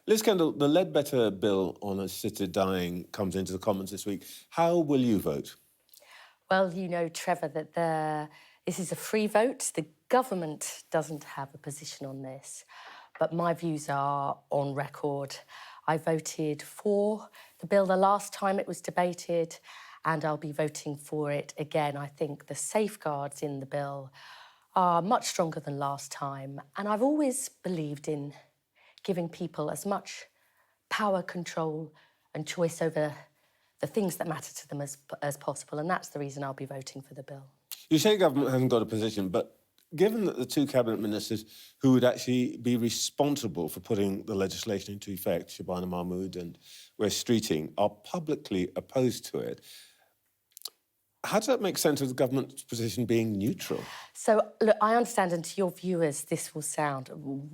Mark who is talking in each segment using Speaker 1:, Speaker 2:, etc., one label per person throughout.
Speaker 1: Liz Kendall, the Ledbetter bill on assisted dying comes into the Commons this week. How will you vote?
Speaker 2: Well, you know, Trevor, that this is a free vote. The government doesn't have a position on this, but my views are on record. I voted for the bill the last time it was debated, and I'll be voting for it again. I think the safeguards in the bill are much stronger than last time, and I've always believed in giving people as much power, control and choice over the things that matter to them as possible, and that's the reason I'll be voting for the bill.
Speaker 1: You say government hasn't got a position, but given that the two cabinet ministers who would actually be responsible for putting the legislation into effect, Shabana Mahmood and Wes Streeting, are publicly opposed to it, how does that make sense of the government's position being neutral?
Speaker 2: So, look, I understand, and to your viewers, this will sound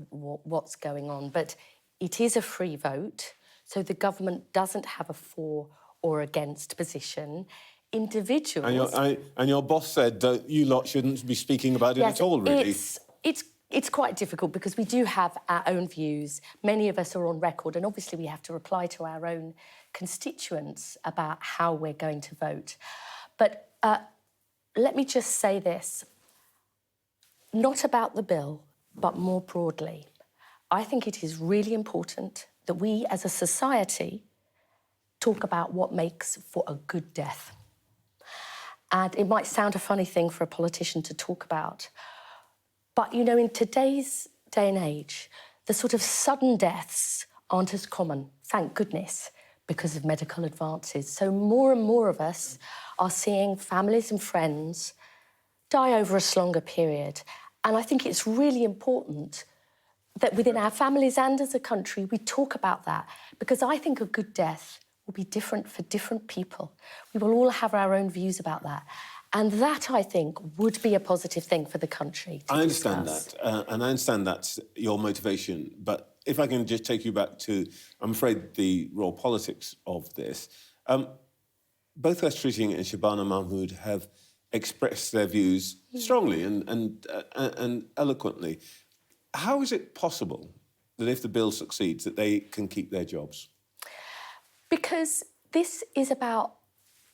Speaker 2: what's going on, but it is a free vote, so the government doesn't have a for or against position. Individuals...
Speaker 1: And your boss said that you lot shouldn't be speaking about it at all, really.
Speaker 2: It's quite difficult because we do have our own views. Many of us are on record, and obviously we have to reply to our own constituents about how we're going to vote. But let me just say this, not about the bill, but more broadly. I think it is really important that we as a society talk about what makes for a good death. And it might sound a funny thing for a politician to talk about, but, you know, in today's day and age, the sort of sudden deaths aren't as common, thank goodness, because of medical advances. So more and more of us are seeing families and friends die over a longer period. And I think it's really important that within our families and as a country, we talk about that, because I think a good death will be different for different people. We will all have our own views about that. And that, I think, would be a positive thing for the country to
Speaker 1: understand
Speaker 2: discuss.
Speaker 1: that, and I understand that's your motivation, but if I can just take you back to, I'm afraid, the raw politics of this. Both Wes Streeting and Shabana Mahmood have expressed their views strongly and eloquently. How is it possible that if the bill succeeds, that they can keep their jobs?
Speaker 2: Because this is about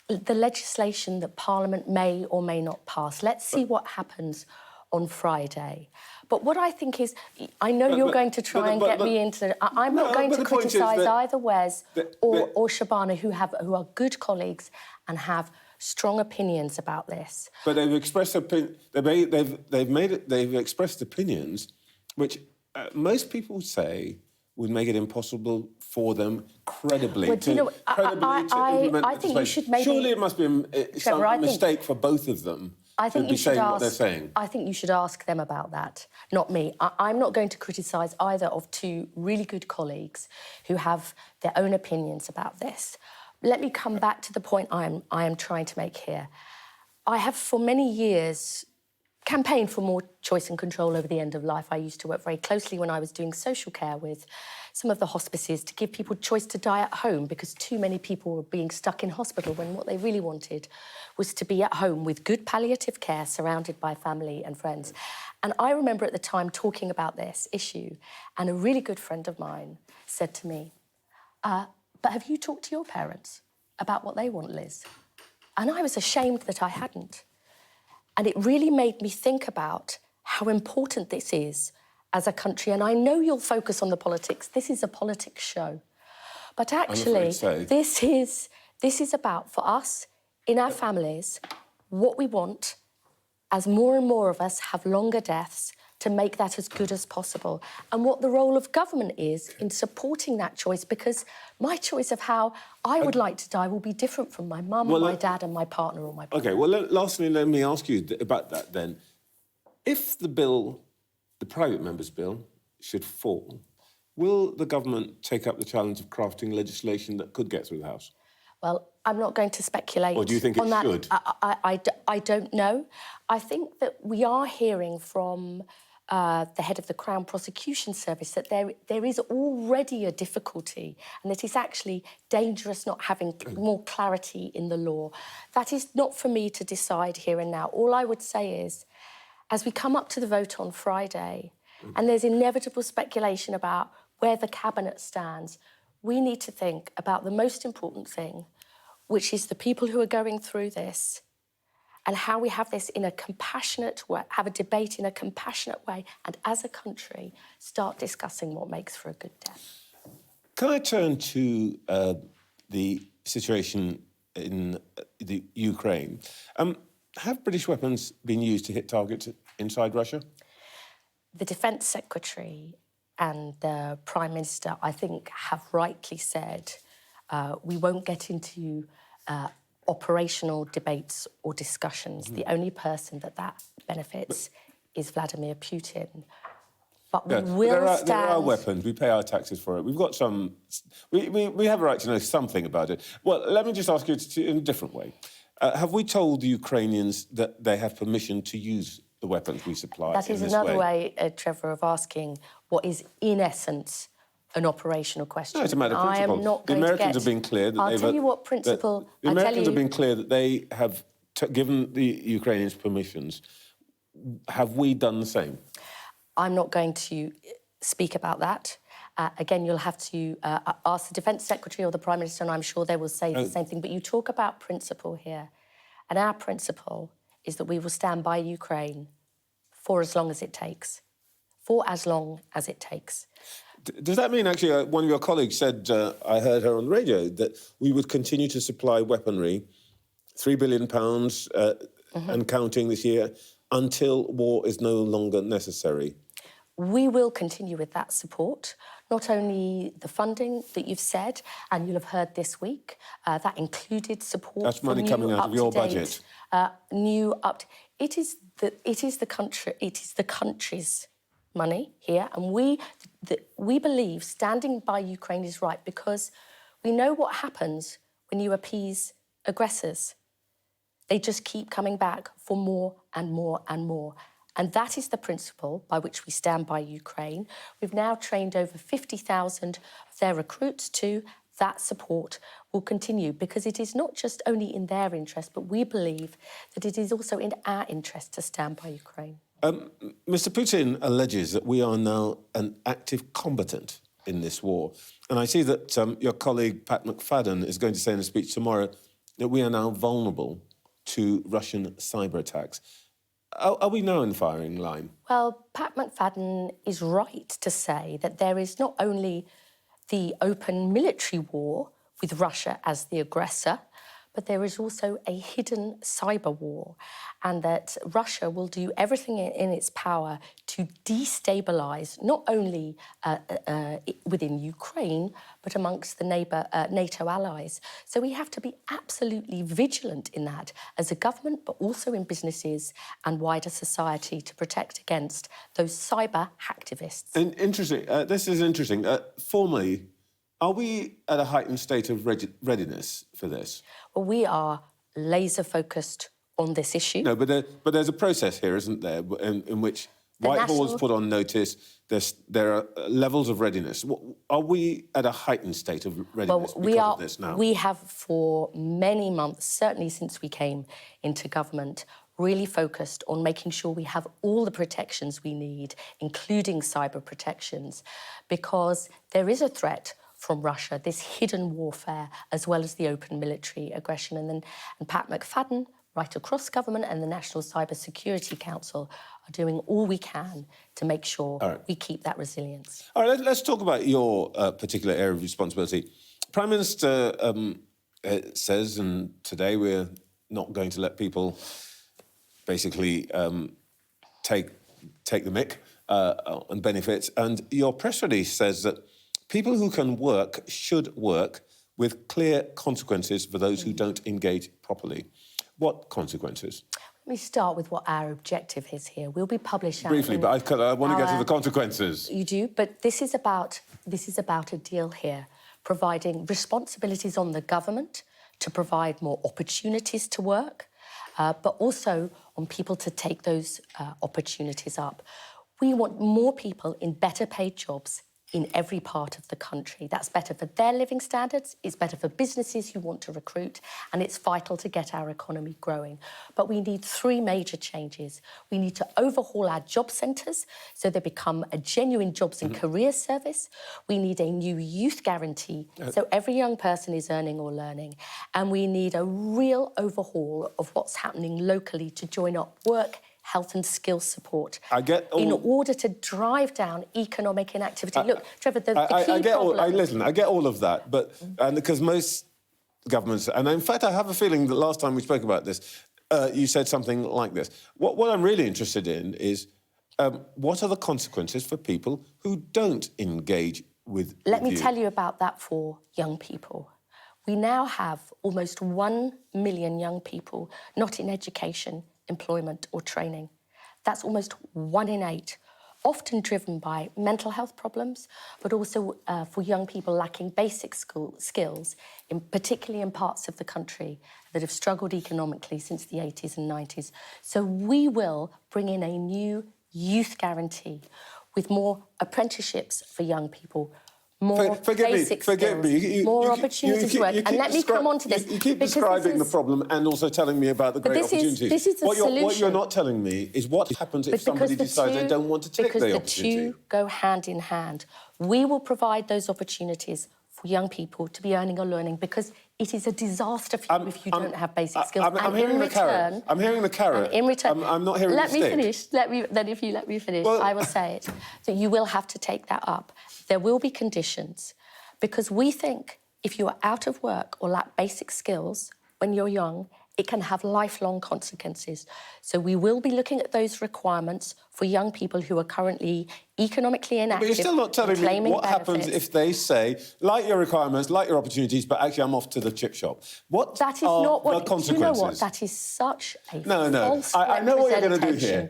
Speaker 2: the legislation that Parliament may or may not pass. Let's see what happens on Friday. But what I think is, I know you're going to try and get me into... I'm not going to criticise either Wes or Shabana, who are good colleagues and have strong opinions about this.
Speaker 1: But they've expressed they've expressed opinions which most people say would make it impossible for them credibly to implement
Speaker 2: I think you should maybe...
Speaker 1: Surely it must be some mistake for both of them.
Speaker 2: I think
Speaker 1: you should what they're saying.
Speaker 2: I think you should ask them about that, not me. I'm not going to criticise either of two really good colleagues who have their own opinions about this. Let me come back to the point I am trying to make here. I have, for many years, campaigned for more choice and control over the end of life. I used to work very closely when I was doing social care with some of the hospices to give people choice to die at home, because too many people were being stuck in hospital when what they really wanted was to be at home with good palliative care, surrounded by family and friends. And I remember at the time talking about this issue, and a really good friend of mine said to me, but have you talked to your parents about what they want, Liz? And I was ashamed that I hadn't. And it really made me think about how important this is as a country. And I know you'll focus on the politics. This is a politics show. But actually, this is about, for us, in our families, what we want, as more and more of us have longer deaths, to make that as good as possible, and what the role of government is in supporting that choice, because my choice of how I would like to die will be different from my mum, or my dad and my partner or my brother.
Speaker 1: OK, well, lastly, let me ask you about that then. If the bill, the private member's bill, should fall, will the government take up the challenge of crafting legislation that could get through the House?
Speaker 2: Well, I'm not going to speculate on that.
Speaker 1: Or do you think it should?
Speaker 2: I don't know. I think that we are hearing from the head of the Crown Prosecution Service that there is already a difficulty, and that it's actually dangerous not having more clarity in the law. That is not for me to decide here and now. All I would say is, as we come up to the vote on Friday, and there's inevitable speculation about where the cabinet stands, we need to think about the most important thing, which is the people who are going through this, and how we have this in a compassionate way, have a debate in a compassionate way, and as a country, start discussing what makes for a good death.
Speaker 1: Can I turn to the situation in the Ukraine? Have British weapons been used to hit targets inside Russia?
Speaker 2: The Defence Secretary and the Prime Minister, I think, have rightly said we won't get into operational debates or discussions. The only person that benefits is Vladimir Putin. But we will stand...
Speaker 1: There are weapons. We pay our taxes for it. We've got some... We have a right to know something about it. Well, let me just ask you in a different way. Have we told the Ukrainians that they have permission to use the weapons we supply in this way?
Speaker 2: That is another way, Trevor, of asking what is, in essence, an operational question.
Speaker 1: No, it's a matter of principle.
Speaker 2: I am not
Speaker 1: the
Speaker 2: going
Speaker 1: Americans
Speaker 2: to get...
Speaker 1: have been clear that
Speaker 2: I'll tell you what principle...
Speaker 1: The Americans have been clear that they have given the Ukrainians permissions. Have we done the same?
Speaker 2: I'm not going to speak about that. Again, you'll have to ask the Defence Secretary or the Prime Minister, and I'm sure they will say the same thing. But you talk about principle here. And our principle is that we will stand by Ukraine for as long as it takes. For as long as it takes.
Speaker 1: Does that mean, actually, one of your colleagues said, I heard her on the radio, that we would continue to supply weaponry, £3 billion and counting this year, until war is no longer necessary?
Speaker 2: We will continue with that support, not only the funding that you've said, and you'll have heard this week, that included support.
Speaker 1: That's money coming out of your budget.
Speaker 2: It is the country's money here, and we believe standing by Ukraine is right because we know what happens when you appease aggressors. They just keep coming back for more and more and more. And that is the principle by which we stand by Ukraine. We've now trained over 50,000 of their recruits too. That support will continue because it is not just only in their interest, but we believe that it is also in our interest to stand by Ukraine.
Speaker 1: Mr. Putin alleges that we are now an active combatant in this war. And I see that your colleague Pat McFadden is going to say in a speech tomorrow that we are now vulnerable to Russian cyber attacks. Are we now in the firing line?
Speaker 2: Well, Pat McFadden is right to say that there is not only the open military war with Russia as the aggressor, but there is also a hidden cyber war, and that Russia will do everything in its power to destabilise not only within Ukraine, but amongst the NATO allies. So we have to be absolutely vigilant in that as a government, but also in businesses and wider society to protect against those cyber hacktivists.
Speaker 1: Interesting. This is interesting. Formally, are we at a heightened state of readiness for this?
Speaker 2: Well, we are laser-focused on this issue.
Speaker 1: No, but there's a process here, isn't there, in which Whitehall is put on notice. There are levels of readiness. Are we at a heightened state of readiness because of this now?
Speaker 2: We have for many months, certainly since we came into government, really focused on making sure we have all the protections we need, including cyber protections, because there is a threat from Russia, this hidden warfare, as well as the open military aggression. And Pat McFadden, right across government, and the National Cyber Security Council are doing all we can to make sure we keep that resilience.
Speaker 1: All right, let's talk about your particular area of responsibility. Prime Minister says, and today we're not going to let people basically take the mick and benefits. And your press release says that people who can work should work with clear consequences for those who don't engage properly. What consequences?
Speaker 2: Let me start with what our objective is here. We'll be publishing...
Speaker 1: Briefly, but I want to get to the consequences.
Speaker 2: You do, but this is about a deal here, providing responsibilities on the government to provide more opportunities to work, but also on people to take those opportunities up. We want more people in better paid jobs in every part of the country. That's better for their living standards, it's better for businesses who want to recruit, and it's vital to get our economy growing. But we need three major changes. We need to overhaul our job centres so they become a genuine jobs and career service. We need a new youth guarantee so every young person is earning or learning. And we need a real overhaul of what's happening locally to join up work, health and skills support in order to drive down economic inactivity. Look, Trevor, the key problem...
Speaker 1: I get all of that, but because most governments... And in fact, I have a feeling that last time we spoke about this, you said something like this. What I'm really interested in is what are the consequences for people who don't engage with
Speaker 2: Let me tell you about that for young people. We now have almost 1 million young people not in education, employment or training. That's almost 1 in 8, often driven by mental health problems, but also for young people lacking basic skills, particularly in parts of the country that have struggled economically since the 80s and 90s. So we will bring in a new youth guarantee with more apprenticeships for young people, more basic skills, more opportunities to work. And let me come on to this.
Speaker 1: You keep describing the problem and also telling me about the great opportunities.
Speaker 2: This is the solution.
Speaker 1: What you're not telling me is what happens if somebody decides they don't want to take the opportunity.
Speaker 2: Because the two go hand in hand. We will provide those opportunities for young people to be earning or learning because it is a disaster for you if you don't have basic skills.
Speaker 1: I'm hearing the carrot. I'm hearing the carrot.
Speaker 2: In return,
Speaker 1: I'm not hearing the stick.
Speaker 2: Let me finish. Then if you let me finish, I will say it. So you will have to take that up. There will be conditions because we think if you are out of work or lack basic skills when you're young, it can have lifelong consequences. So we will be looking at those requirements for young people who are currently economically inactive.
Speaker 1: But you're still not telling me what happens if they say, like your requirements, like your opportunities, but actually I'm off to the chip shop.
Speaker 2: That is not what...
Speaker 1: the consequences?
Speaker 2: Do you know what? That is such a false
Speaker 1: I know what you're going to do here.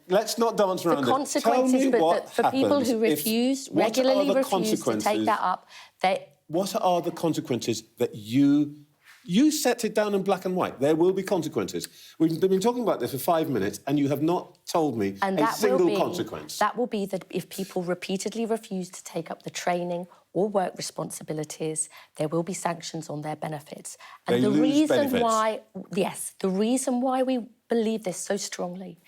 Speaker 1: Let's not dance around
Speaker 2: it. The consequences, but for people who regularly refuse to take that up,
Speaker 1: what are the consequences that you set it down in black and white? There will be consequences. We've been talking about this for 5 minutes and you have not told me a single consequence.
Speaker 2: That will be that if people repeatedly refuse to take up the training or work responsibilities, there will be sanctions on their benefits. And
Speaker 1: the reason
Speaker 2: why we believe this so strongly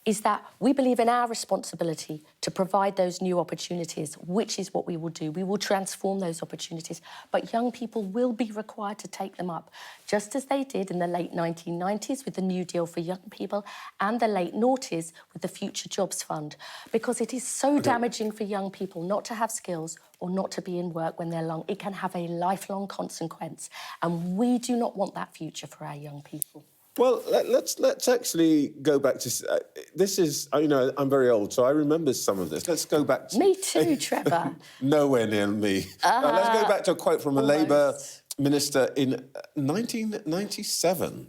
Speaker 2: is that we believe in our responsibility to provide those new opportunities, which is what we will do. We will transform those opportunities, but young people will be required to take them up, just as they did in the late 1990s with the New Deal for young people and the late noughties with the Future Jobs Fund, because it is so damaging for young people not to have skills or not to be in work when they're young. It can have a lifelong consequence, and we do not want that future for our young people.
Speaker 1: Well, let's actually go back to... this is... I'm very old, so I remember some of this. Let's go back to...
Speaker 2: Me too, Trevor.
Speaker 1: Nowhere near me. Let's go back to a quote from a Labour minister in 1997.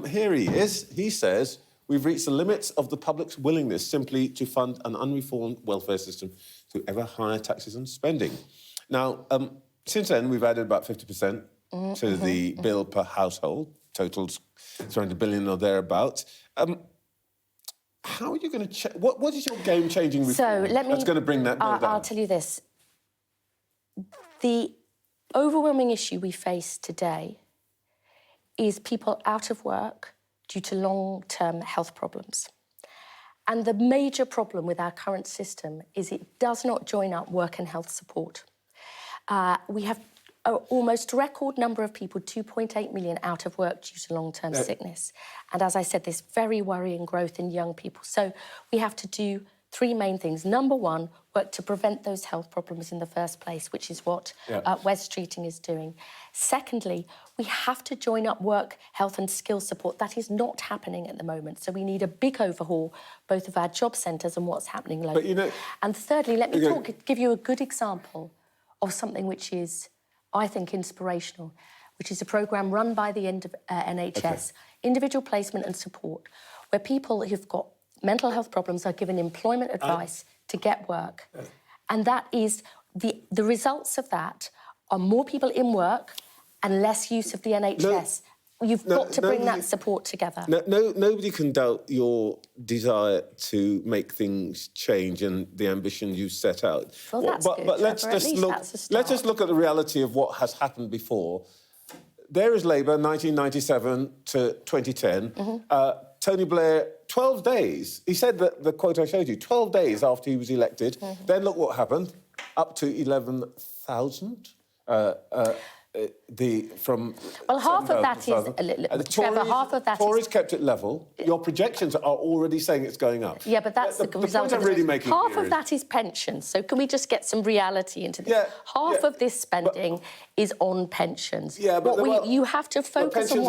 Speaker 1: Here he is. He says, "We've reached the limits of the public's willingness simply to fund an unreformed welfare system through ever higher taxes and spending." Now, since then, we've added about 50% to the bill per household, totals 300 billion or thereabouts. How are you going to... What is your game-changing reform that's going to bring that bill down?
Speaker 2: I'll tell you this. The overwhelming issue we face today is people out of work due to long-term health problems. And the major problem with our current system is it does not join up work and health support. We have almost record number of people, 2.8 million, out of work due to long-term sickness. And as I said, this very worrying growth in young people. So we have to do three main things. Number one, work to prevent those health problems in the first place, which is what West Streeting is doing. Secondly, we have to join up work, health and skills support. That is not happening at the moment. So we need a big overhaul, both of our job centres and what's happening locally. And thirdly, let me give you a good example of something which is, I think, inspirational, which is a programme run by the NHS, individual placement and support, where people who've got mental health problems are given employment advice to get work. And that is, the results of that are more people in work and less use of the NHS. you've got to bring that support together.
Speaker 1: Nobody can doubt your desire to make things change and the ambition you set out.
Speaker 2: Well, that's good,
Speaker 1: but let's
Speaker 2: Trevor,
Speaker 1: let's just look at the reality of what has happened before. There is Labour, 1997 to 2010. Tony Blair, 12 days. He said that the quote I showed you, 12 days after he was elected. Then look what happened, up to 11,000.
Speaker 2: Half of that is Trevor. Half of that
Speaker 1: Tories kept it level. Your projections are already saying it's going up.
Speaker 2: Yeah, but that's the result.
Speaker 1: Point I'm really making
Speaker 2: half
Speaker 1: here
Speaker 2: of that is pensions. So can we just get some reality into this? Half of this spending is on pensions.
Speaker 1: Yeah, but
Speaker 2: you have to focus on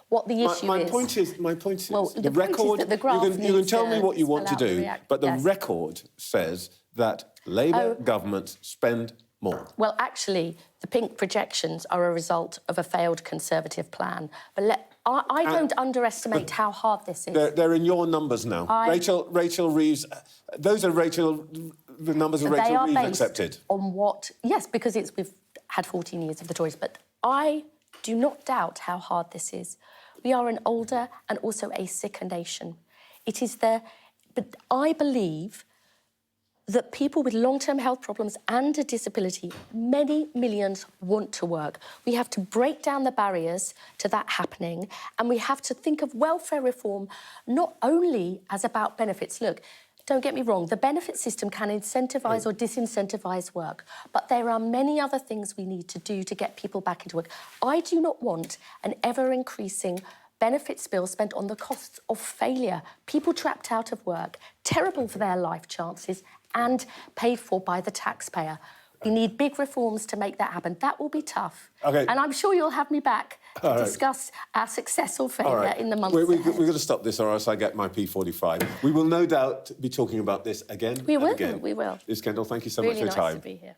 Speaker 2: what the issue is.
Speaker 1: My point is,
Speaker 2: well,
Speaker 1: the record.
Speaker 2: Is that the graph
Speaker 1: you can tell me what you want to do, but the
Speaker 2: yes.
Speaker 1: record says that Labour governments spend more.
Speaker 2: Well, actually, the pink projections are a result of a failed Conservative plan. But I don't underestimate how hard this is.
Speaker 1: They're in your numbers now. Rachel Reeves, those are the numbers of Rachel Reeves accepted.
Speaker 2: On what? Yes, because we've had 14 years of the Tories. But I do not doubt how hard this is. We are an older and also a sicker nation. It is there, but I believe that people with long-term health problems and a disability, many millions want to work. We have to break down the barriers to that happening, and we have to think of welfare reform not only as about benefits. Look, don't get me wrong, the benefit system can incentivise or disincentivise work, but there are many other things we need to do to get people back into work. I do not want an ever-increasing benefits bill spent on the costs of failure, people trapped out of work, terrible for their life chances, and paid for by the taxpayer. We need big reforms to make that happen. That will be tough.
Speaker 1: Okay.
Speaker 2: And I'm sure you'll have me back to discuss our success or failure in the months ahead.
Speaker 1: We're going to stop this or else I get my P45. We will no doubt be talking about this again.
Speaker 2: We will.
Speaker 1: Again.
Speaker 2: We will.
Speaker 1: Liz Kendall, thank you so
Speaker 2: really
Speaker 1: much for your time.
Speaker 2: Nice to be here.